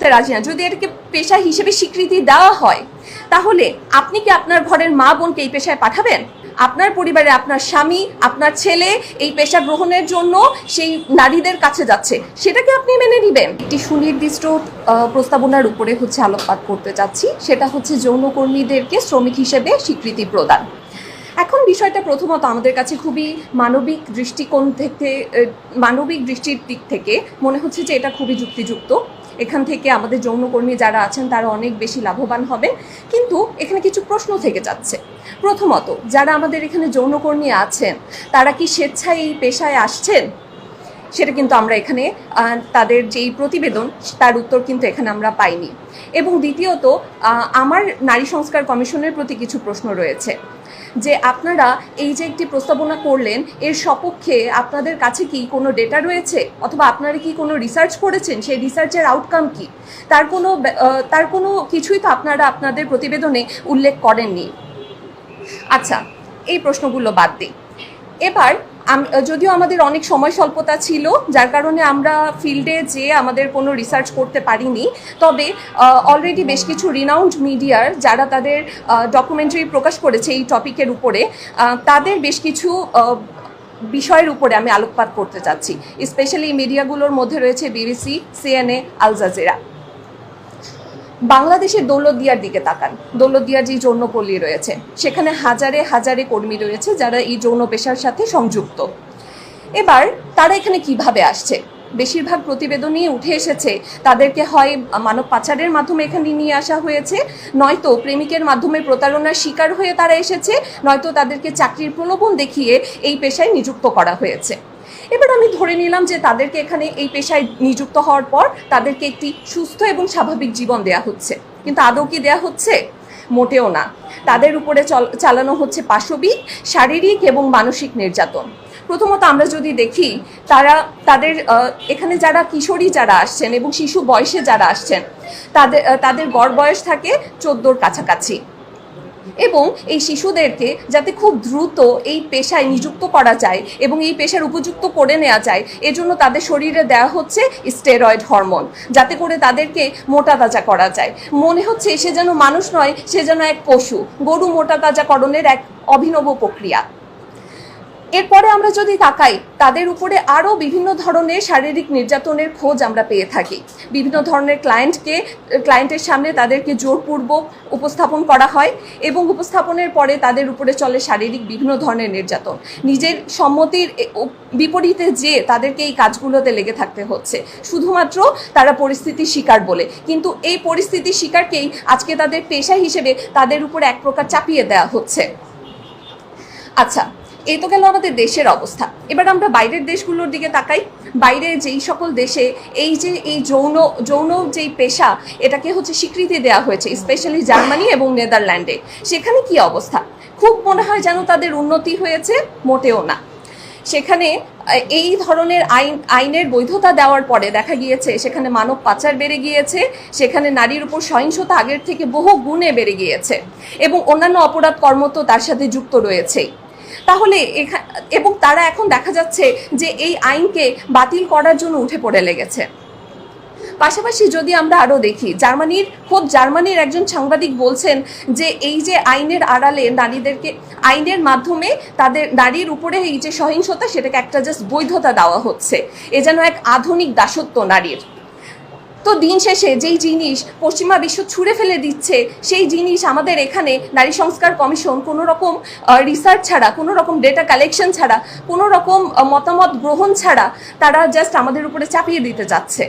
বলতে রাজি না। যদি এটাকে পেশা হিসেবে স্বীকৃতি দেওয়া হয়, তাহলে আপনি কি আপনার ঘরের মা বোনকে এই পেশায় পাঠাবেন? আপনার পরিবারে আপনার স্বামী, আপনার ছেলে এই পেশা গ্রহণের জন্য সেই নারীদের কাছে যাচ্ছে, সেটাকে আপনি মেনে নেবেন? একটি সুনির্দিষ্ট প্রস্তাবনার উপরে আলোকপাত করতে চাচ্ছি, সেটা হচ্ছে যৌনকর্মীদেরকে শ্রমিক হিসেবে স্বীকৃতি প্রদান। এখন বিষয়টা প্রথমত আমাদের কাছে খুবই মানবিক দৃষ্টির দিক থেকে মনে হচ্ছে যে এটা খুবই যুক্তিযুক্ত। এখান থেকে আমাদের যৌনকর্মী যারা আছেন তারা অনেক বেশি লাভবান হবেন। কিন্তু এখানে কিছু প্রশ্ন থেকে যাচ্ছে। প্রথমত, যারা আমাদের এখানে যৌনকর্মী আছেন তারা কি স্বেচ্ছায় এই পেশায় আসছেন? সেটা কিন্তু আমরা এখানে তাদের যেই প্রতিবেদন তার উত্তর কিন্তু এখানে আমরা পাইনি। এবং দ্বিতীয়ত, আমার নারী সংস্কার কমিশনের প্রতি কিছু প্রশ্ন রয়েছে যে আপনারা এই যে একটি প্রস্তাবনা করলেন, এর সপক্ষে আপনাদের কাছে কি কোনো ডেটা রয়েছে, অথবা আপনারা কি কোনো রিসার্চ করেছেন? সেই রিসার্চের আউটকাম কি? তার কোনো কিছুই তো আপনারা আপনাদের প্রতিবেদনে উল্লেখ করেননি। আচ্ছা, এই প্রশ্নগুলো বাদ দিই। এবার যদিও আমাদের অনেক সময় স্বল্পতা ছিল, যার কারণে আমরা ফিল্ডে যেয়ে আমাদের কোনো রিসার্চ করতে পারিনি, তবে অলরেডি বেশ কিছু রিনাউন্ড মিডিয়ার যারা তাদের ডকুমেন্টারি প্রকাশ করেছে এই টপিকের উপরে, তাদের বেশ কিছু বিষয়ের উপরে আমি আলোকপাত করতে চাচ্ছি। স্পেশালি এই মিডিয়াগুলোর মধ্যে রয়েছে বিবিসি, সিএনএ, আল জাজিরা। বাংলাদেশের দৌলতদিয়ার দিকে তাকান। দৌলতদিয়ার যে যৌনপল্লী রয়েছে, সেখানে হাজারে হাজারে কর্মী রয়েছে যারা এই যৌন পেশার সাথে সংযুক্ত। এবার তারা এখানে কিভাবে আসছে? বেশিরভাগ প্রতিবেদনই উঠে এসেছে তাদেরকে হয় মানব পাচারের মাধ্যমে এখানে নিয়ে আসা হয়েছে, নয়তো প্রেমিকের মাধ্যমে প্রতারণার শিকার হয়ে তারা এসেছে, নয়তো তাদেরকে চাকরির প্রলোভন দেখিয়ে এই পেশায় নিযুক্ত করা হয়েছে। এবার আমি ধরে নিলাম যে তাদেরকে এখানে এই পেশায় নিযুক্ত হওয়ার পর তাদেরকে একটি সুস্থ এবং স্বাভাবিক জীবন দেয়া হচ্ছে, কিন্তু আদৌ কি দেয়া হচ্ছে? মোটেও না। তাদের উপরে চালানো হচ্ছে পাশবিক, শারীরিক এবং মানসিক নির্যাতন। প্রথমত আমরা যদি দেখি, তাদের এখানে যারা কিশোরী যারা আসছেন এবং শিশু বয়সে যারা আসছেন, তাদের গড় বয়স থাকে 14-র কাছাকাছি। এবং এই শিশুদেরকে যাতে খুব দ্রুত এই পেশায় নিযুক্ত করা যায় এবং এই পেশার উপযুক্ত করে নেওয়া যায়, এজন্য তাদের শরীরে দেওয়া হচ্ছে স্টেরয়েড হরমোন, যাতে করে তাদেরকে মোটা তাজা করা যায়। মনে হচ্ছে সে যেন মানুষ নয়, সে যেন এক পশু। গরু মোটা তাজাকরণের এক অভিনব প্রক্রিয়া। এরপরে আমরা যদি তাকাই, তাদের উপরে আরও বিভিন্ন ধরনের শারীরিক নির্যাতনের খোঁজ আমরা পেয়ে থাকি। বিভিন্ন ধরনের ক্লায়েন্টের সামনে তাদেরকে জোরপূর্বক উপস্থাপন করা হয় এবং উপস্থাপনের পরে তাদের উপরে চলে শারীরিক বিভিন্ন ধরনের নির্যাতন। নিজের সম্মতির বিপরীতে যে তাদেরকে এই কাজগুলোতে লেগে থাকতে হচ্ছে, শুধুমাত্র তারা পরিস্থিতির শিকার বলে। কিন্তু এই পরিস্থিতির শিকারকেই আজকে তাদের পেশা হিসেবে তাদের উপরে এক প্রকার চাপিয়ে দেওয়া হচ্ছে। আচ্ছা, এই তো গেল আমাদের দেশের অবস্থা। এবার আমরা বাইরের দেশগুলোর দিকে তাকাই। বাইরে যেই সকল দেশে এই যৌন যেই পেশা, এটাকে স্বীকৃতি দেওয়া হয়েছে, স্পেশালি জার্মানি এবং নেদারল্যান্ডে, সেখানে কি অবস্থা? খুব মনে হয় যেন তাদের উন্নতি হয়েছে, মোটেও না। সেখানে এই ধরনের আইনের বৈধতা দেওয়ার পরে দেখা গিয়েছে সেখানে মানব পাচার বেড়ে গিয়েছে, সেখানে নারীর উপর সহিংসতা আগের থেকে বহু গুণে বেড়ে গিয়েছে এবং অন্যান্য অপরাধ কর্ম তো তার সাথে যুক্ত রয়েছেই। তাহলে এবং তারা এখন দেখা যাচ্ছে যে এই আইনকে বাতিল করার জন্য উঠে পড়ে লেগেছে। পাশাপাশি যদি আমরা আরও দেখি, জার্মানির একজন সাংবাদিক বলছেন যে এই যে আইনের আড়ালে আইনের মাধ্যমে তাদের নারীর উপরে এই যে সহিংসতা, সেটাকে একটা জাস্ট বৈধতা দেওয়া হচ্ছে। এ যেন এক আধুনিক দাসত্ব নারীর। তো দিন শেষে যেই জিনিস পশ্চিমা বিশ্ব ছুঁড়ে ফেলে দিচ্ছে, সেই জিনিস আমাদের এখানে নারী সংস্কার কমিশন কোনো রকম রিসার্চ ছাড়া, কোনো রকম ডেটা কালেকশন ছাড়া, কোনো রকম মতামত গ্রহণ ছাড়া তারা জাস্ট আমাদের উপরে চাপিয়ে দিতে যাচ্ছে।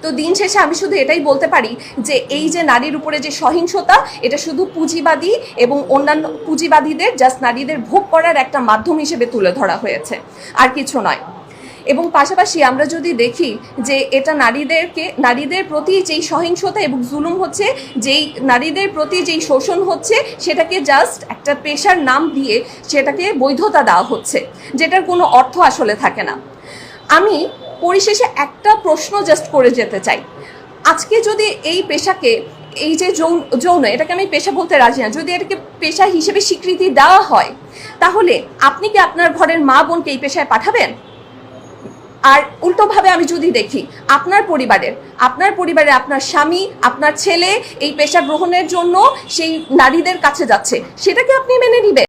তো দিন শেষে আমি শুধু এটাই বলতে পারি যে এই যে নারীর উপরে যে সহিংসতা, এটা শুধু পুঁজিবাদী এবং অন্যান্য পুঁজিবাদীদের জাস্ট নারীদের ভোগ করার একটা মাধ্যম হিসেবে তুলে ধরা হয়েছে, আর কিছু নয়। এবং পাশাপাশি আমরা যদি দেখি যে এটা নারীদের প্রতি যেই সহিংসতা এবং জুলুম হচ্ছে, যেই নারীদের প্রতি যেই শোষণ হচ্ছে, সেটাকে জাস্ট একটা পেশার নাম দিয়ে সেটাকে বৈধতা দেওয়া হচ্ছে, যেটার কোনো অর্থ আসলে থাকে না। আমি পরিশেষে একটা প্রশ্ন জাস্ট করে যেতে চাই। আজকে যদি এই পেশাকে, এই যে যৌন, এটাকে আমি পেশা বলতে রাজি না, যদি এটাকে পেশা হিসেবে স্বীকৃতি দেওয়া হয়, তাহলে আপনি কি আপনার ঘরের মা বোনকে এই পেশায় পাঠাবেন? আর উল্টোভাবে আমি যদি দেখি আপনার পরিবারে আপনার স্বামী, আপনার ছেলে এই পেশা গ্রহণের জন্য সেই নারীদের কাছে যাচ্ছে, সেটাকে আপনি মেনে নিবেন?